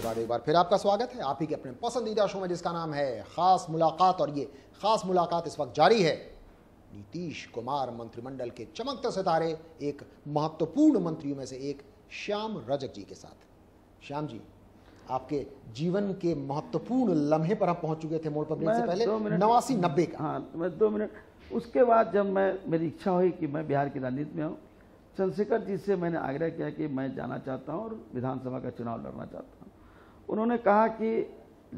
बाद एक बार फिर आपका स्वागत है आप ही के अपने पसंदीदा शो में जिसका नाम है खास मुलाकात। और ये खास मुलाकात इस वक्त जारी है नीतीश कुमार मंत्रिमंडल के चमकते सितारे एक महत्वपूर्ण मंत्रियों में से एक श्याम रजक जी के साथ। श्याम जी, आपके जीवन के महत्वपूर्ण लम्हे पर हम पहुंच चुके थे मोड़ पर ब्रेक से पहले 89-90 का। हाँ, मैं 2 मिनट उसके बाद जब मेरी इच्छा हुई कि मैं बिहार की राजनीति में हूँ, चंद्रशेखर जी से मैंने आग्रह किया कि मैं जाना चाहता हूँ और विधानसभा का चुनाव लड़ना चाहता हूँ। उन्होंने कहा कि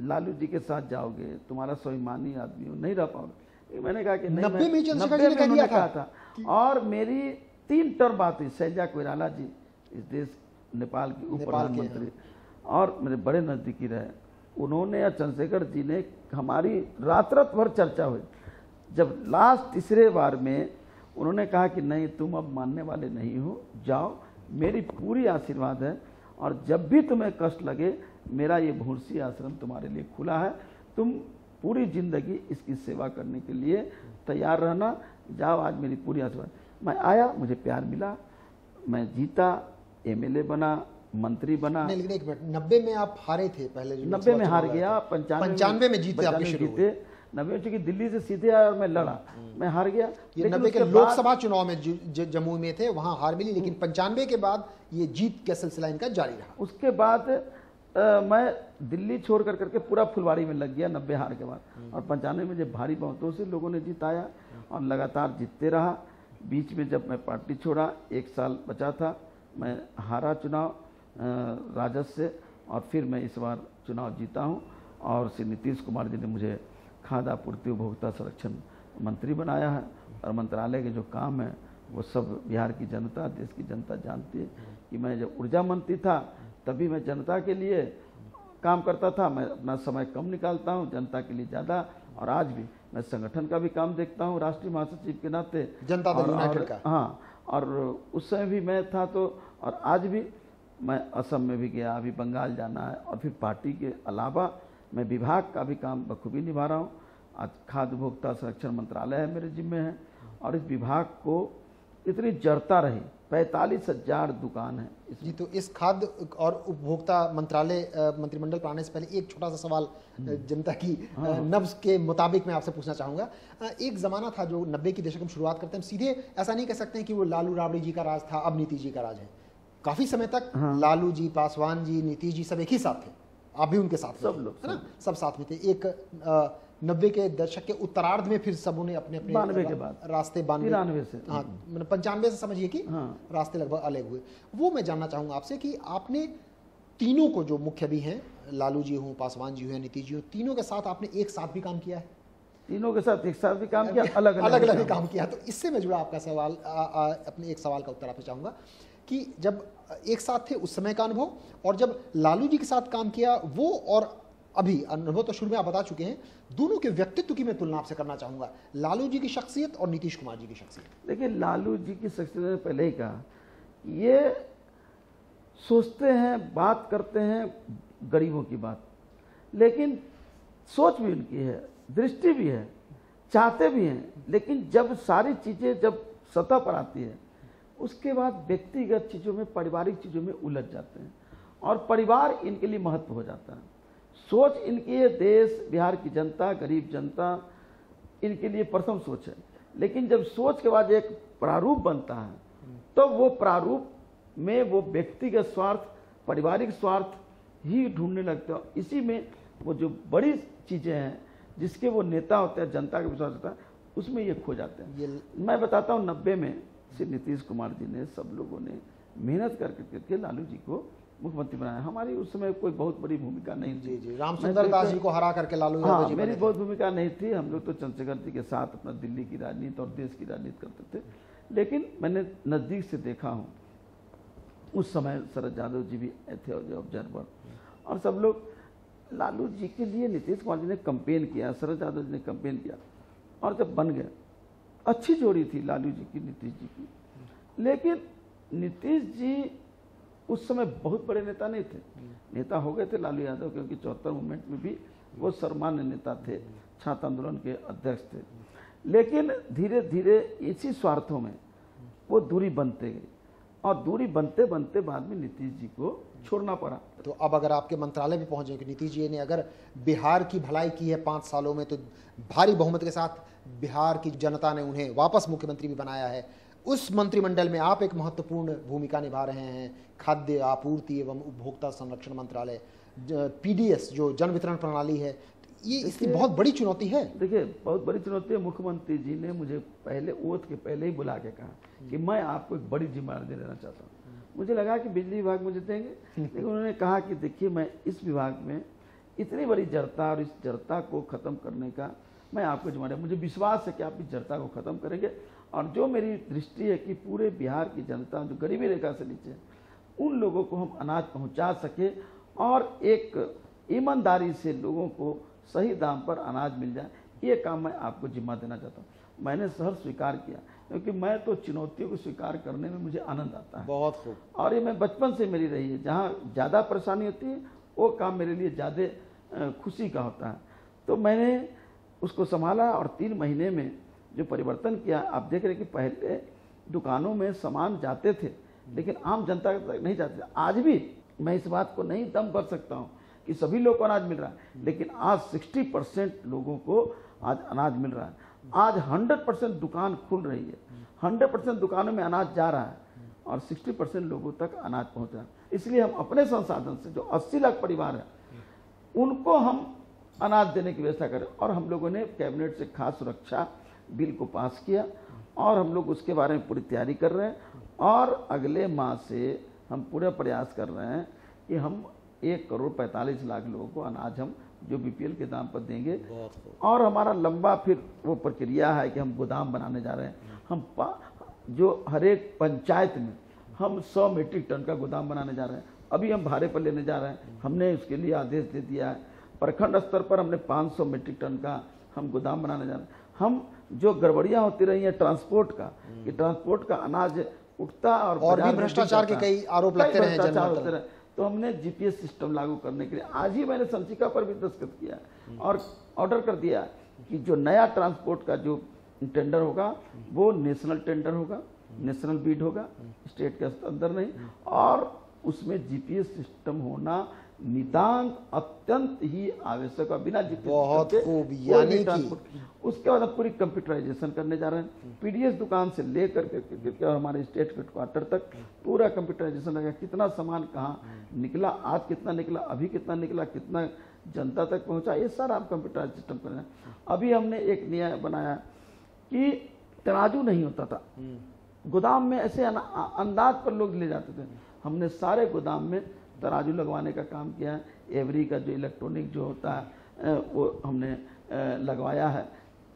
लालू जी के साथ जाओगे, तुम्हारा स्वाभिमानी आदमी हो, नहीं रह पाओगे। मैंने कहा कि नहीं, 90 में चंद्रशेखर जी ने कह दिया था। और मेरी 3 टर्म बात हुई। शैलजा कोइराला जी इस देश नेपाल के उप प्रधानमंत्री और मेरे बड़े नजदीकी रहे, उन्होंने या चंद्रशेखर जी ने हमारी रात भर चर्चा हुई। जब लास्ट तीसरे बार में उन्होंने कहा कि नहीं, तुम अब मानने वाले नहीं हो, जाओ, मेरी पूरी आशीर्वाद है और जब भी तुम्हें कष्ट लगे मेरा ये भूर्सी आश्रम तुम्हारे लिए खुला है, तुम पूरी जिंदगी इसकी सेवा करने के लिए तैयार रहना, जाओ। आज मेरी पूरी आशीर्वाद। मैं आया, मुझे प्यार मिला, मैं जीता, एमएलए बना, मंत्री बना। नहीं, लेकिन एक मिनट, 90 में आप हारे थे पहले, 90 में हार गया, 95 में जीते, आपके शुरू हुए। 90 में चूंकि दिल्ली से सीधे आया और मैं लड़ा, मैं हार गया। ये 90 के लोकसभा चुनाव में जम्मू में थे, वहां हार मिली, लेकिन 95 के बाद ये जीत का सिलसिला इनका जारी रहा। उसके बाद मैं दिल्ली छोड़ करके पूरा फुलवाड़ी में लग गया 90 हार के बाद। और 95 में जब भारी बहुमतों से लोगों ने जिताया और लगातार जीतते रहा। बीच में जब मैं पार्टी छोड़ा, 1 साल बचा था, मैं हारा चुनाव राजद से और फिर मैं इस बार चुनाव जीता हूँ। और श्री नीतीश कुमार जी ने मुझे खाद्य आपूर्ति उपभोक्ता संरक्षण मंत्री बनाया है और मंत्रालय के जो काम है वो सब बिहार की जनता, देश की जनता जानती है कि मैं जब ऊर्जा मंत्री था तभी मैं जनता के लिए काम करता था। मैं अपना समय कम निकालता हूँ, जनता के लिए ज़्यादा। और आज भी मैं संगठन का भी काम देखता हूँ राष्ट्रीय महासचिव के नाते, जनता दल यूनाइटेड का। हाँ, और उस समय भी मैं था तो, और आज भी मैं असम में भी गया, अभी बंगाल जाना है। और फिर पार्टी के अलावा मैं विभाग का भी काम बखूबी निभा रहा हूँ। आज खाद्य उपभोक्ता संरक्षण मंत्रालय है मेरे जिम्मे है और इस विभाग को इतनी जड़ता रही, 45,000 दुकान है जी। तो इस खाद्य और उपभोक्ता मंत्रालय मंत्रिमंडल पर आने से पहले एक छोटा सा सवाल जनता की नब्ज के मुताबिक मैं आपसे पूछना चाहूंगा। एक जमाना था जो 90 की दशक में शुरुआत करते हैं, सीधे ऐसा नहीं कह सकते हैं कि वो लालू राबड़ी जी का राज था, अब नीतीश जी का राज है। काफी समय तक लालू जी, पासवान जी, नीतीश जी सब एक ही साथ थे, आप भी उनके साथ, सब लोग, है ना, सब साथ में थे। एक 90 के दशक के उत्तरार्ध में फिर सबों ने अपने अपने 92 के बाद रास्ते, 93 से, हाँ, मतलब 95 से समझिए कि रास्ते लगभग अलग हुए। वो मैं जानना चाहूंगा आपसे कि आपने तीनों को, जो मुख्य भी हैं, लालू जी हों, पासवान जी हों, नीतीश जी हों, तीनों के साथ आपने एक साथ भी काम किया है? तीनों के साथ एक साथ भी काम किया, अलग अलग भी काम किया। तो इससे मैं जुड़ा आपका सवाल, अपने एक सवाल का उत्तर आपसे चाहूंगा कि जब एक साथ थे उस समय का अनुभव, और जब लालू जी के साथ काम किया वो, और अभी अनुभव तो शुरू में आप बता चुके हैं, दोनों के व्यक्तित्व की मैं तुलना आपसे करना चाहूंगा, लालू जी की शख्सियत और नीतीश कुमार जी की शख्सियत। देखिए, लालू जी की शख्सियत ने पहले ही कहा, ये सोचते हैं, बात करते हैं गरीबों की बात, लेकिन सोच भी उनकी है, दृष्टि भी है, चाहते भी हैं, लेकिन जब सारी चीजें जब सतह पर आती है उसके बाद व्यक्तिगत चीजों में, पारिवारिक चीजों में उलझ जाते हैं और परिवार इनके लिए महत्व हो जाता है। सोच इनकी है देश, बिहार की जनता, गरीब जनता, इनके लिए प्रथम सोच है। लेकिन जब सोच के बाद एक प्रारूप बनता है तो वो प्रारूप में वो व्यक्तिगत स्वार्थ, पारिवारिक स्वार्थ ही ढूंढने लगते हैं। इसी में वो जो बड़ी चीजें हैं जिसके वो नेता होते हैं, जनता का विश्वास होता है, उसमें ये खो जाते हैं। मैं बताता हूँ, 90 में श्री नीतीश कुमार जी ने, सब लोगों ने मेहनत करके लालू जी को मुख्यमंत्री बनाया। हमारी उस समय कोई बहुत बड़ी भूमिका नहीं थी। जी, रामचंद्र दास जी को हरा करके लालू यादव जी, मेरी बहुत भूमिका नहीं थी। हम लोग तो चंद्रशेखर जी के साथ अपना दिल्ली की राजनीति और देश की राजनीति करते थे। लेकिन मैंने नजदीक से देखा हूँ, उस समय शरद यादव जी भी थे ऑब्जर्वर, और सब लोग लालू जी के लिए नीतीश कुमार जी ने कंपेन किया, शरद यादव जी ने कंपेन किया, और जब बन गए, अच्छी जोड़ी थी लालू जी की, नीतीश जी की। लेकिन नीतीश जी उस समय बहुत बड़े नेता नहीं थे, नेता हो गए थे लालू यादव, क्योंकि 74 मूवमेंट में भी वो सर्वमान्य नेता थे, छात्र आंदोलन के अध्यक्ष थे। लेकिन धीरे धीरे इसी स्वार्थों में वो दूरी बनते गई और दूरी बनते बनते बाद में नीतीश जी को छोड़ना पड़ा। तो अब अगर आपके मंत्रालय भी पहुंचे कि नीतीश जी ने अगर बिहार की भलाई की है 5 सालों में, तो भारी बहुमत के साथ बिहार की जनता ने उन्हें वापस मुख्यमंत्री भी बनाया है, उस मंत्रिमंडल में आप एक महत्वपूर्ण भूमिका निभा रहे हैं, खाद्य आपूर्ति एवं उपभोक्ता संरक्षण मंत्रालय, पीडीएस जो जन वितरण प्रणाली है, ये इसकी बहुत बड़ी चुनौती है। देखिए, बहुत बड़ी चुनौती है। मुख्यमंत्री जी ने मुझे पहले ओथ के पहले ही बुला के कहा कि मैं आपको एक बड़ी जिम्मेदारी देना चाहता हूँ। मुझे लगा कि बिजली विभाग मुझे देंगे, लेकिन उन्होंने कहा कि देखिए, मैं इस विभाग में इतनी बड़ी जड़ता और इस जड़ता को खत्म करने का मैं आपको जिम्मेदारी, मुझे विश्वास है कि आप इस जड़ता को खत्म करेंगे, और जो मेरी दृष्टि है कि पूरे बिहार की जनता जो गरीबी रेखा से नीचे है, उन लोगों को हम अनाज पहुंचा सके और एक ईमानदारी से लोगों को सही दाम पर अनाज मिल जाए, ये काम मैं आपको जिम्मा देना चाहता हूँ। मैंने सहर्ष स्वीकार किया, क्योंकि मैं तो चुनौतियों को स्वीकार करने में मुझे आनंद आता है। बहुत खूब। और ये मैं बचपन से मेरी रही है, जहाँ ज़्यादा परेशानी होती है वो काम मेरे लिए ज़्यादा खुशी का होता है। तो मैंने उसको संभाला और 3 महीने में जो परिवर्तन किया, आप देख रहे हैं कि पहले दुकानों में सामान जाते थे लेकिन आम जनता तक नहीं जाते थे। आज भी मैं इस बात को नहीं दम कर सकता हूँ कि सभी लोग को अनाज मिल रहा है, लेकिन आज 60% लोगों को आज अनाज मिल रहा है। आज 100% दुकान खुल रही है, 100% दुकानों में अनाज जा रहा है और 60% लोगों तक अनाज पहुँच रहा है। इसलिए हम अपने संसाधन से जो 80 लाख परिवार है उनको हम अनाज देने की व्यवस्था करें। और हम लोगों ने कैबिनेट से खाद्य सुरक्षा बिल को पास किया और हम लोग उसके बारे में पूरी तैयारी कर रहे हैं, और अगले माह से हम पूरा प्रयास कर रहे हैं कि हम 1,45,00,000 लोगों को अनाज हम जो बीपीएल के दाम पर देंगे। और हमारा लंबा फिर वो प्रक्रिया है कि हम गोदाम बनाने जा रहे हैं। हम जो हर एक पंचायत में हम 100 मीट्रिक टन का गोदाम बनाने जा रहे हैं। अभी हम भाड़े पर लेने जा रहे हैं, हमने उसके लिए आदेश दे दिया है। प्रखंड स्तर पर हमने 500 मीट्रिक टन का हम गोदाम बनाने जा रहे हैं। हम जो गड़बड़ियां होती रही हैं ट्रांसपोर्ट का, कि ट्रांसपोर्ट का अनाज उठता और भी भ्रष्टाचार के कई आरोप लगते रहे, तो हमने जीपीएस सिस्टम लागू करने के लिए आज ही मैंने संचिका पर भी दस्तखत किया और ऑर्डर कर दिया कि जो नया ट्रांसपोर्ट का जो टेंडर होगा वो नेशनल टेंडर होगा, नेशनल बीड होगा, स्टेट के अंदर नहीं, और उसमें जीपीएस सिस्टम होना नितांत अत्यंत ही आवश्यक है। बिना जीपीएस बहुत खूब, यानी कि उसके बाद हम पूरी कंप्यूटराइजेशन करने जा रहे हैं। पीडीएस दुकान से लेकर के हमारे स्टेट हेडक्वार्टर तक पूरा कंप्यूटराइजेशन लगेगा। कितना सामान कहाँ निकला, आज कितना निकला, अभी कितना निकला, कितना जनता तक पहुंचा, ये सारा हम कंप्यूटराइज सिस्टम कर रहे हैं। अभी हमने एक नियम बनाया कि तराजू नहीं होता था गोदाम में, ऐसे अंदाज पर लोग ले जाते थे। हमने सारे गोदाम में तराजू लगवाने का काम किया है। एवरी का जो इलेक्ट्रॉनिक जो होता है वो हमने लगवाया है,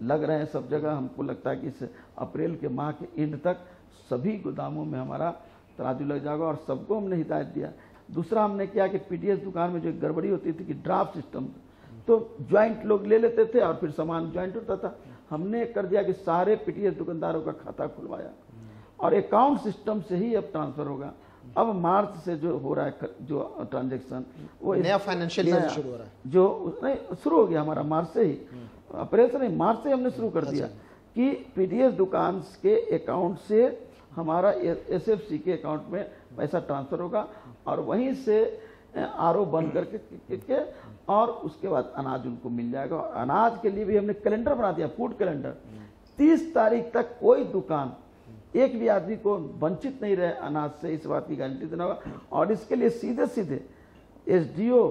लग रहे हैं सब जगह। हमको लगता है कि इस अप्रैल के माह के एंड तक सभी गोदामों में हमारा तराजू लग जाएगा, और सबको हमने हिदायत दिया। दूसरा हमने किया कि पीडीएस दुकान में जो गड़बड़ी होती थी कि ड्राफ्ट सिस्टम, तो ज्वाइंट लोग ले लेते थे और फिर सामान ज्वाइंट होता था। हमने कर दिया कि सारे पीडीएस दुकानदारों का खाता खुलवाया और अकाउंट सिस्टम से ही अब ट्रांसफर होगा। अब मार्च से जो हो रहा है जो ट्रांजैक्शन, वो नया फाइनेंशियल ईयर शुरू हो रहा है, जो नहीं शुरू हो गया हमारा मार्च से ही, अप्रैल से नहीं, मार्च से हमने शुरू कर दिया कि पीडीएस दुकान के अकाउंट से हमारा एसएफसी के अकाउंट में पैसा ट्रांसफर होगा, और वहीं से आरओ बंद करके और उसके बाद अनाज उनको मिल जाएगा। और अनाज के लिए भी हमने कैलेंडर बना दिया, फूड कैलेंडर। 30 तारीख तक कोई दुकान, एक भी आदमी को वंचित नहीं रहे अनाज से, इस बात की गारंटी देना होगा। और इसके लिए सीधे सीधे एसडीओ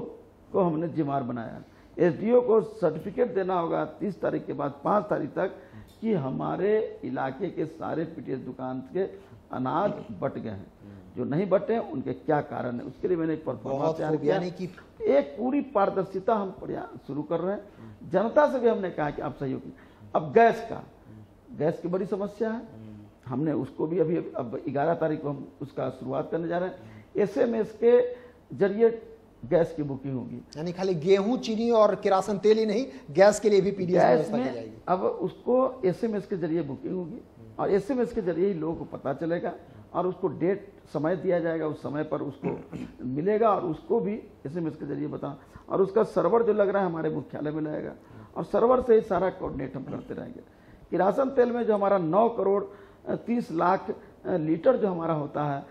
को हमने जिम्मेदार बनाया। एसडीओ को सर्टिफिकेट देना होगा 30 तारीख के बाद 5 तारीख तक कि हमारे इलाके के सारे पीडीएस दुकान के अनाज बट गए हैं, जो नहीं बटे उनके क्या कारण है। उसके लिए मैंने एक परफॉर्मेंस तैयार किया, एक पूरी पारदर्शिता हम शुरू कर रहे हैं। जनता से भी हमने कहा कि आप सहयोग कीजिए। अब गैस की बड़ी समस्या है, हमने उसको भी अभी अब 11 तारीख को हम उसका शुरुआत करने जा रहे हैं। एसएमएस के जरिए गैस की बुकिंग होगी, यानी खाली गेहूं, चीनी और किरासन तेल ही नहीं, गैस के लिए भी पीडीएस व्यवस्था की जाएगी। अब उसको एसएमएस के जरिए बुकिंग होगी और एसएमएस के जरिए ही लोगों को पता चलेगा और उसको डेट समय दिया जाएगा, उस समय पर उसको मिलेगा और उसको भी एसएमएस के जरिए बताना। और उसका सर्वर जो लग रहा है हमारे मुख्यालय में लगेगा और सर्वर से ही सारा कोऑर्डिनेट हम करते रहेंगे। किरासन तेल में जो हमारा 9 करोड़ 30 लाख लीटर जो हमारा होता है,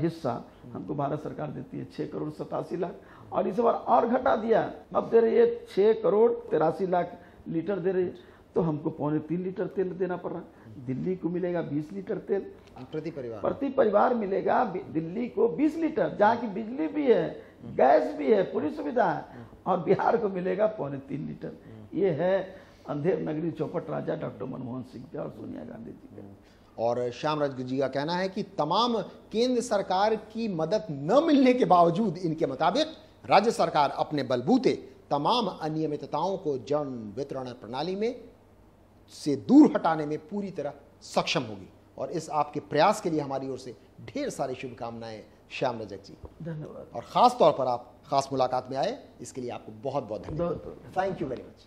हिस्सा हमको भारत सरकार देती है 6,87,00,000, और इस बार और घटा दिया, अब दे रही है 6,83,00,000 लीटर दे रही है, तो हमको 2.25 लीटर तेल देना पड़ रहा है। दिल्ली को मिलेगा 20 लीटर तेल प्रति परिवार मिलेगा, दिल्ली को 20 लीटर, जहाँ की बिजली भी है, गैस भी है, पूरी सुविधा है, और बिहार को मिलेगा 3.25 लीटर। ये है अंधेर नगरी चौपट राजा डॉक्टर मनमोहन सिंह का और सोनिया गांधी जी का। और श्याम रजक जी का कहना है कि तमाम केंद्र सरकार की मदद न मिलने के बावजूद इनके मुताबिक राज्य सरकार अपने बलबूते तमाम अनियमितताओं को जन वितरण प्रणाली में से दूर हटाने में पूरी तरह सक्षम होगी। और इस आपके प्रयास के लिए हमारी ओर से ढेर सारी शुभकामनाएं श्याम रजक जी। धन्यवाद। और खास तौर पर आप खास मुलाकात में आए, इसके लिए आपको बहुत बहुत धन्यवाद। Thank you very much.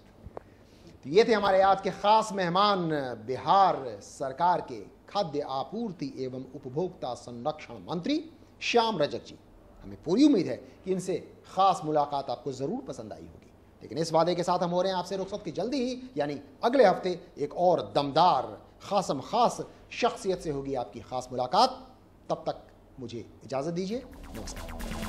तो ये थे हमारे आज के खास मेहमान, बिहार सरकार के खाद्य आपूर्ति एवं उपभोक्ता संरक्षण मंत्री श्याम रजक जी। हमें पूरी उम्मीद है कि इनसे खास मुलाकात आपको जरूर पसंद आई होगी। लेकिन इस वादे के साथ हम हो रहे हैं आपसे रुखसत की जल्दी ही, यानी अगले हफ्ते एक और दमदार खासम खास शख्सियत से होगी आपकी खास मुलाकात। तब तक मुझे इजाजत दीजिए। नमस्कार।